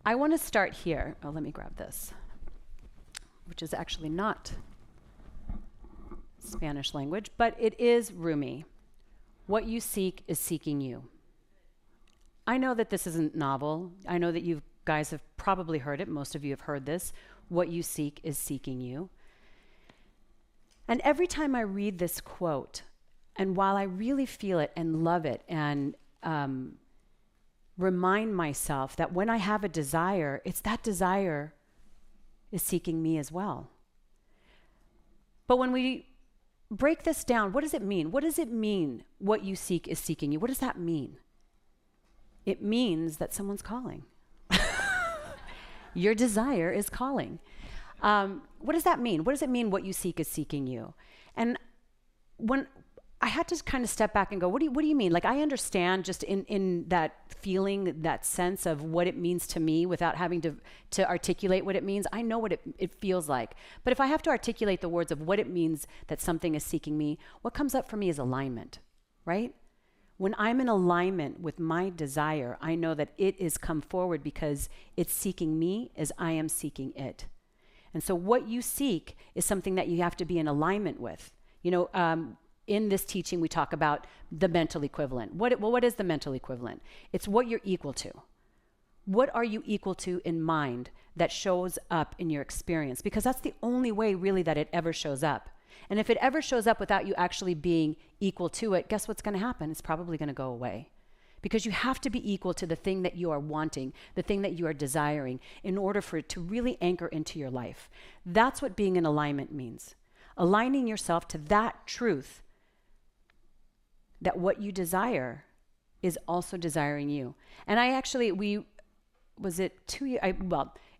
I want to start here. Oh, let me grab this, which is actually not Spanish language, but it is Rumi. What you seek is seeking you. I know that this isn't novel. I know that you guys have probably heard it. Most of you have heard this. What you seek is seeking you. And every time I read this quote, and while I really feel it and love it and remind myself that when I have a desire, it's that desire is seeking me as well. But when we break this down, what does it mean? What does it mean, what you seek is seeking you? What does that mean? It means that someone's calling. Your desire is calling. What does that mean? What does it mean what you seek is seeking you? And when I had to kind of step back and go, what do you mean? Like, I understand just in that feeling, that sense of what it means to me without having to articulate what it means. I know what it feels like. But if I have to articulate the words of what it means that something is seeking me, what comes up for me is alignment, right? When I'm in alignment with my desire, I know that it is come forward because it's seeking me as I am seeking it. And so what you seek is something that you have to be in alignment with. In this teaching, we talk about the mental equivalent. What is the mental equivalent? It's what you're equal to. What are you equal to in mind that shows up in your experience? Because that's the only way really that it ever shows up. And if it ever shows up without you actually being equal to it, guess what's going to happen? It's probably going to go away. Because you have to be equal to the thing that you are wanting, the thing that you are desiring, in order for it to really anchor into your life. That's what being in alignment means. Aligning yourself to that truth that what you desire is also desiring you. And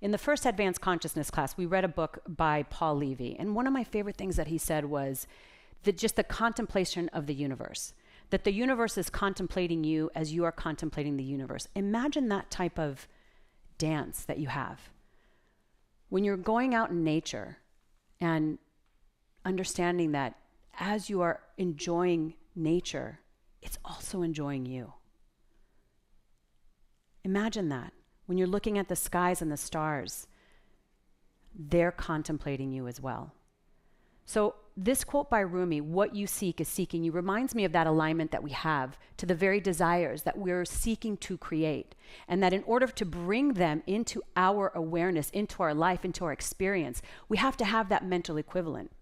in the first advanced consciousness class, we read a book by Paul Levy. And one of my favorite things that he said was that just the contemplation of the universe, that the universe is contemplating you as you are contemplating the universe. Imagine that type of dance that you have. When you're going out in nature and understanding that as you are enjoying nature, it's also enjoying you. Imagine that. When you're looking at the skies and the stars, they're contemplating you as well. So this quote by Rumi, what you seek is seeking you, reminds me of that alignment that we have to the very desires that we're seeking to create. And that in order to bring them into our awareness, into our life, into our experience, we have to have that mental equivalent.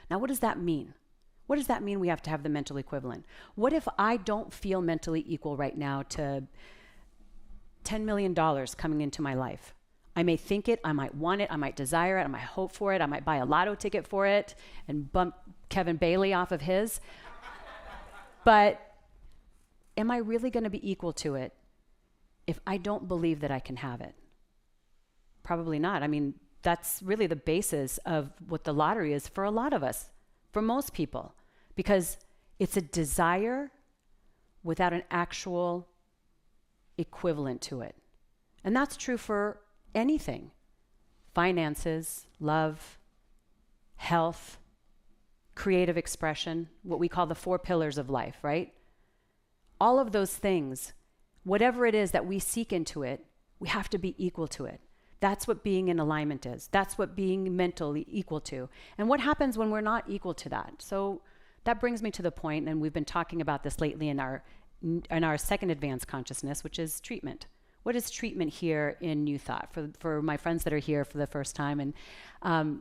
Now, what does that mean? What does that mean we have to have the mental equivalent? What if I don't feel mentally equal right now to $10 million coming into my life? I may think it, I might want it, I might desire it, I might hope for it, I might buy a lotto ticket for it and bump Kevin Bailey off of his. But am I really going to be equal to it if I don't believe that I can have it? Probably not. I mean, that's really the basis of what the lottery is for a lot of us, for most people, because it's a desire without an actual equivalent to it. And that's true for anything. Finances, love, health, creative expression, what we call the 4 pillars of life, right? All of those things, whatever it is that we seek into it, we have to be equal to it. That's what being in alignment is. That's what being mentally equal to. And what happens when we're not equal to that? So that brings me to the point, and we've been talking about this lately in our second advanced consciousness, which is treatment. What is treatment here in New Thought? For my friends that are here for the first time and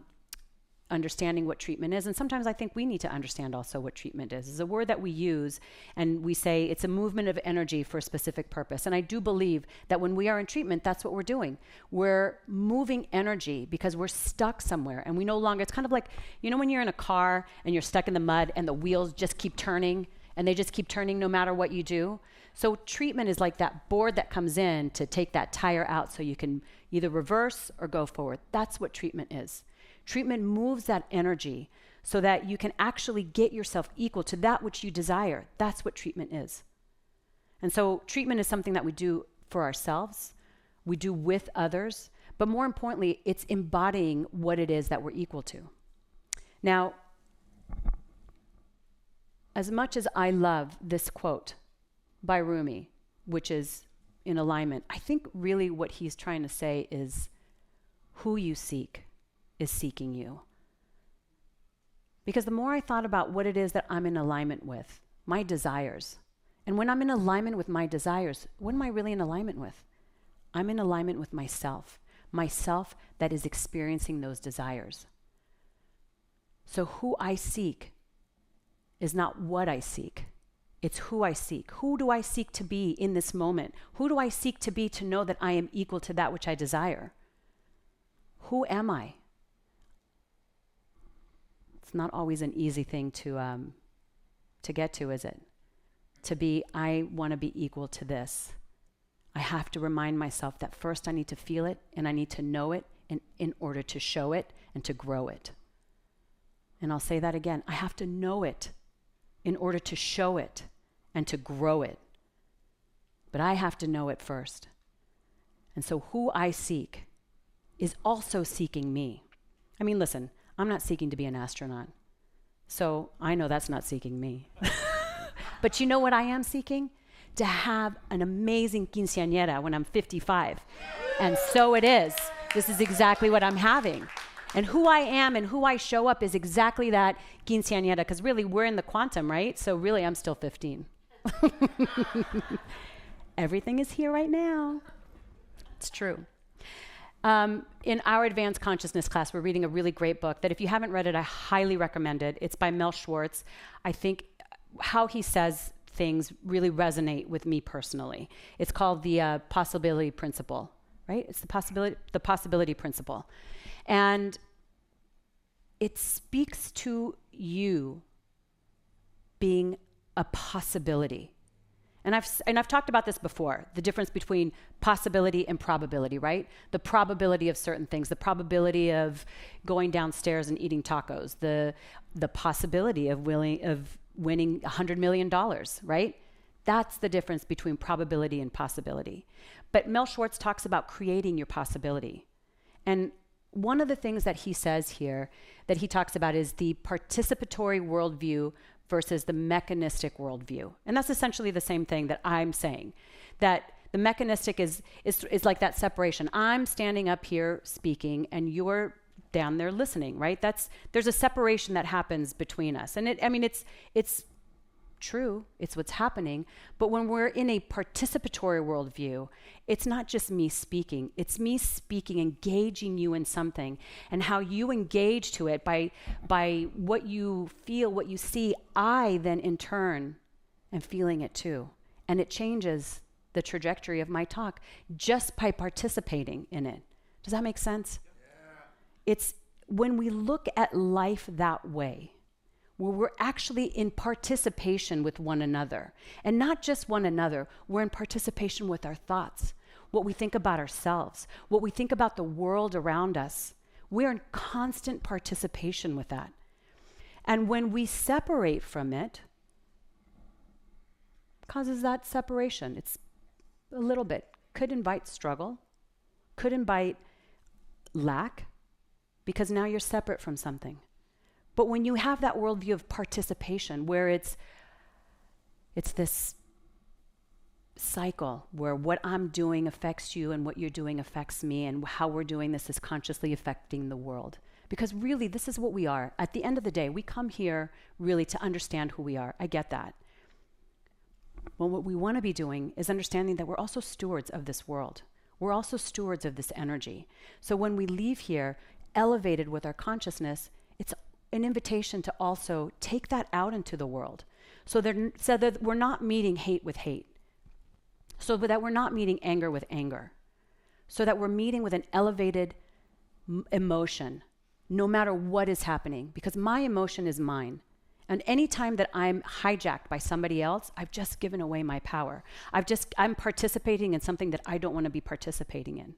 understanding what treatment is. And sometimes I think we need to understand also what treatment is. It's a word that we use and we say it's a movement of energy for a specific purpose. And I do believe that when we are in treatment, that's what we're doing. We're moving energy because we're stuck somewhere and we no longer, it's kind of like, when you're in a car and you're stuck in the mud and the wheels just keep turning and they just keep turning no matter what you do. So treatment is like that board that comes in to take that tire out so you can either reverse or go forward. That's what treatment is. Treatment moves that energy so that you can actually get yourself equal to that which you desire. That's what treatment is. And so treatment is something that we do for ourselves, we do with others, but more importantly, it's embodying what it is that we're equal to. Now, as much as I love this quote by Rumi, which is in alignment. I think really what he's trying to say is who you seek is seeking you. Because the more I thought about what it is that I'm in alignment with, my desires, and when I'm in alignment with my desires, what am I really in alignment with? I'm in alignment with myself that is experiencing those desires. So who I seek is not what I seek. It's who I seek. Who do I seek to be in this moment? Who do I seek to be to know that I am equal to that which I desire? Who am I? It's not always an easy thing to get to, is it? To be, I want to be equal to this. I have to remind myself that first I need to feel it and I need to know it in order to show it and to grow it. And I'll say that again. I have to know it in order to show it and to grow it. But I have to know it first. And so who I seek is also seeking me. I mean, listen, I'm not seeking to be an astronaut. So I know that's not seeking me. But you know what I am seeking? To have an amazing quinceañera when I'm 55. And so it is. This is exactly what I'm having. And who I am and who I show up is exactly that quinceañera, because really we're in the quantum, right? So really I'm still 15. Everything is here right now. It's true. In our advanced consciousness class, we're reading a really great book that if you haven't read it, I highly recommend it. It's by Mel Schwartz. I think how he says things really resonate with me personally. It's called the possibility principle, right? It's the possibility principle. And it speaks to you being a possibility. And I've talked about this before, the difference between possibility and probability, right? The probability of certain things, the probability of going downstairs and eating tacos, the possibility of winning $100 million, right? That's the difference between probability and possibility. But Mel Schwartz talks about creating your possibility. And one of the things that he says here that he talks about is the participatory worldview versus the mechanistic worldview. And that's essentially the same thing that I'm saying, that the mechanistic is like that separation. I'm standing up here speaking and you're down there listening, right? There's a separation that happens between us. And it's true, it's what's happening. But when we're in a participatory worldview, it's not just me speaking, it's me speaking, engaging you in something, and how you engage to it by what you feel, what you see, I then in turn am feeling it too. And it changes the trajectory of my talk just by participating in it. Does that make sense? Yeah. It's when we look at life that way, where we're actually in participation with one another. And not just one another, we're in participation with our thoughts, what we think about ourselves, what we think about the world around us. We're in constant participation with that. And when we separate from it, causes that separation. It's a little bit, could invite struggle, could invite lack, because now you're separate from something. But when you have that worldview of participation, where it's this cycle where what I'm doing affects you and what you're doing affects me, and how we're doing this is consciously affecting the world. Because really, this is what we are. At the end of the day, we come here really to understand who we are. I get that. Well, what we want to be doing is understanding that we're also stewards of this world. We're also stewards of this energy. So when we leave here elevated with our consciousness, it's an invitation to also take that out into the world, so that we're not meeting hate with hate, so that we're not meeting anger with anger, so that we're meeting with an elevated emotion, no matter what is happening, because my emotion is mine. And anytime that I'm hijacked by somebody else, I've just given away my power. I'm participating in something that I don't want to be participating in.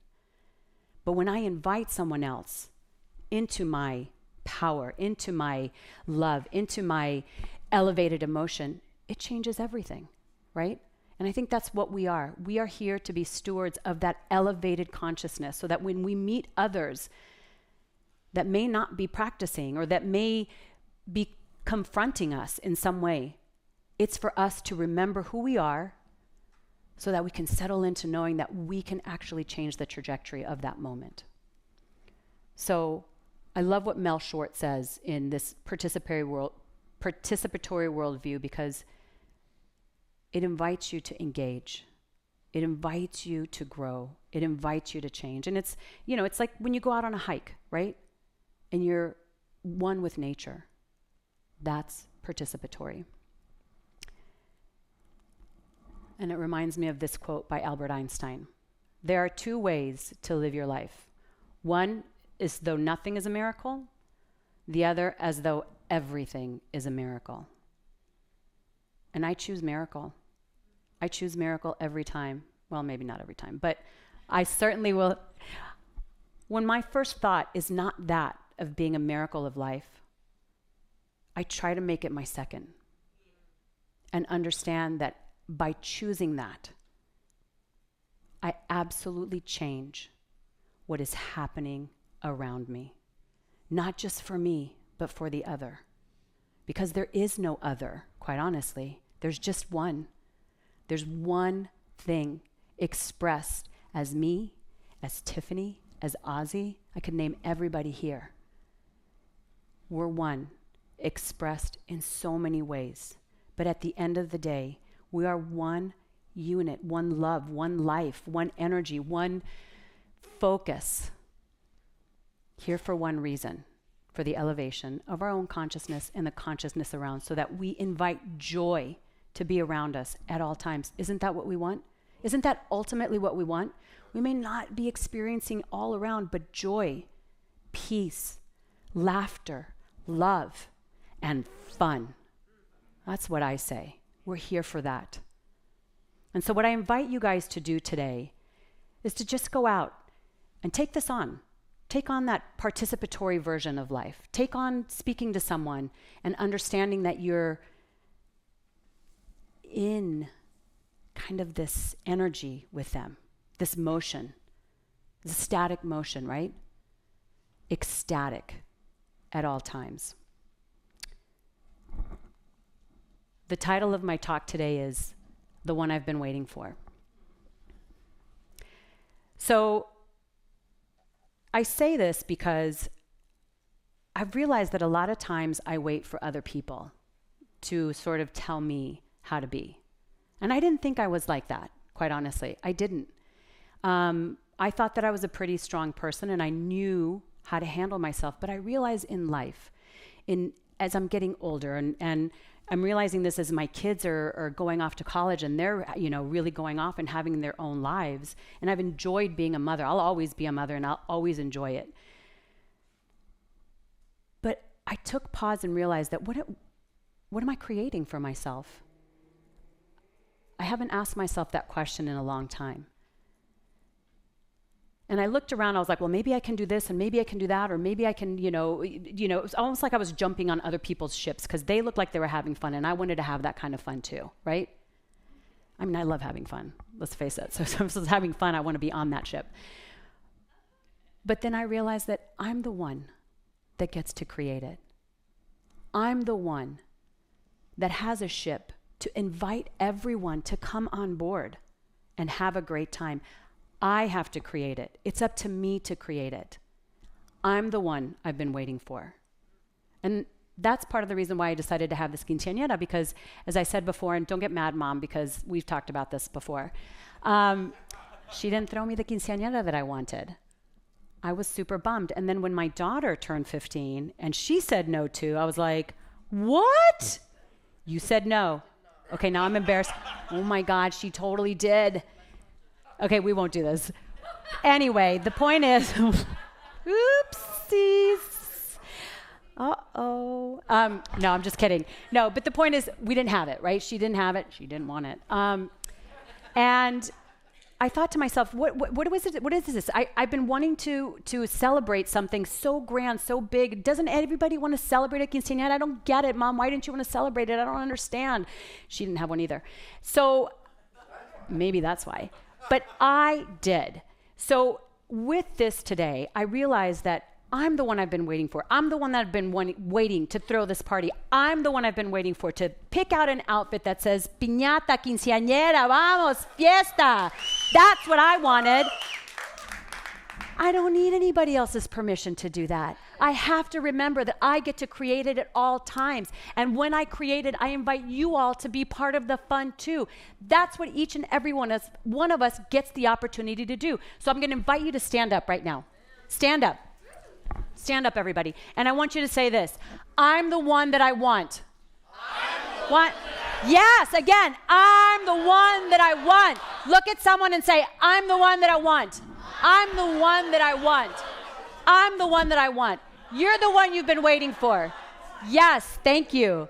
But when I invite someone else into my power, into my love, into my elevated emotion, it changes everything, right? And I think that's what we are. We are here to be stewards of that elevated consciousness, so that when we meet others that may not be practicing or that may be confronting us in some way, it's for us to remember who we are, so that we can settle into knowing that we can actually change the trajectory of that moment. So I love what Mel Short says in this participatory worldview, because it invites you to engage. It invites you to grow. It invites you to change. And it's, it's like when you go out on a hike, right? And you're one with nature. That's participatory. And it reminds me of this quote by Albert Einstein. There are two ways to live your life. One is though nothing is a miracle. The other as though everything is a miracle. And I choose miracle. I choose miracle every time. Well, maybe not every time, but I certainly will. When my first thought is not that of being a miracle of life, I try to make it my second and understand that by choosing that, I absolutely change what is happening around me. Not just for me, but for the other. Because there is no other, quite honestly. There's just one. There's one thing expressed as me, as Tiffany, as Ozzy. I could name everybody here. We're one, expressed in so many ways. But at the end of the day, we are one unit, one love, one life, one energy, one focus. Here for one reason, for the elevation of our own consciousness and the consciousness around, so that we invite joy to be around us at all times. Isn't that what we want? Isn't that ultimately what we want? We may not be experiencing all around, but joy, peace, laughter, love, and fun. That's what I say. We're here for that. And so what I invite you guys to do today is to just go out and take this on. Take on that participatory version of life. Take on speaking to someone and understanding that you're in kind of this energy with them, this motion, this static motion, right? Ecstatic at all times. The title of my talk today is The One I've Been Waiting For. So I say this because I've realized that a lot of times I wait for other people to sort of tell me how to be. And I didn't think I was like that, quite honestly. I didn't. I thought that I was a pretty strong person and I knew how to handle myself. But I realize in life, as I'm getting older, and I'm realizing this as my kids are going off to college and they're, really going off and having their own lives. And I've enjoyed being a mother. I'll always be a mother and I'll always enjoy it. But I took pause and realized that what am I creating for myself? I haven't asked myself that question in a long time. And I looked around, I was like, well, maybe I can do this and maybe I can do that, or maybe I can, it was almost like I was jumping on other people's ships because they looked like they were having fun and I wanted to have that kind of fun too, right? I mean, I love having fun, let's face it. So if someone's having fun, I want to be on that ship. But then I realized that I'm the one that gets to create it. I'm the one that has a ship to invite everyone to come on board and have a great time. I have to create it. It's up to me to create it. I'm the one I've been waiting for. And that's part of the reason why I decided to have this quinceañera, because as I said before, and don't get mad, Mom, because we've talked about this before, she didn't throw me the quinceañera that I wanted. I was super bummed. And then when my daughter turned 15 and she said no too, I was like, what? You said no. Okay, now I'm embarrassed. Oh my God, she totally did. Okay, we won't do this. Anyway, the point is, oopsies. Uh-oh. No, I'm just kidding. No, but the point is, we didn't have it, right? She didn't have it. She didn't want it. And I thought to myself, what was it? What is this? I've been wanting to celebrate something so grand, so big. Doesn't everybody want to celebrate a quinceañera? I don't get it, Mom. Why didn't you want to celebrate it? I don't understand. She didn't have one either. So maybe that's why. But I did. So with this today, I realized that I'm the one I've been waiting for. I'm the one that I've been waiting to throw this party. I'm the one I've been waiting for to pick out an outfit that says, piñata, quinceañera, vamos, fiesta. That's what I wanted. I don't need anybody else's permission to do that. I have to remember that I get to create it at all times. And when I create it, I invite you all to be part of the fun too. That's what each and every one of us gets the opportunity to do. So I'm going to invite you to stand up right now. Stand up. Stand up, everybody. And I want you to say this. I'm the one that I want. What? Yes, again, I'm the one that I want. Look at someone and say, I'm the one that I want. I'm the one that I want. I'm the one that I want. You're the one you've been waiting for. Yes, thank you.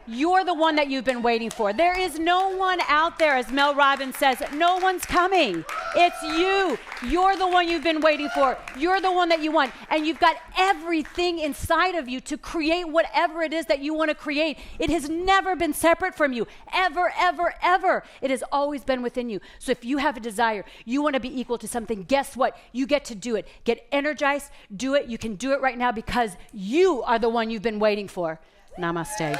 You're the one that you've been waiting for. There is no one out there, as Mel Robbins says, no one's coming. It's you. You're the one you've been waiting for. You're the one that you want. And you've got everything inside of you to create whatever it is that you want to create. It has never been separate from you. Ever, ever, ever. It has always been within you. So if you have a desire, you want to be equal to something, guess what? You get to do it. Get energized. Do it. You can do it right now because you are the one you've been waiting for. Namaste.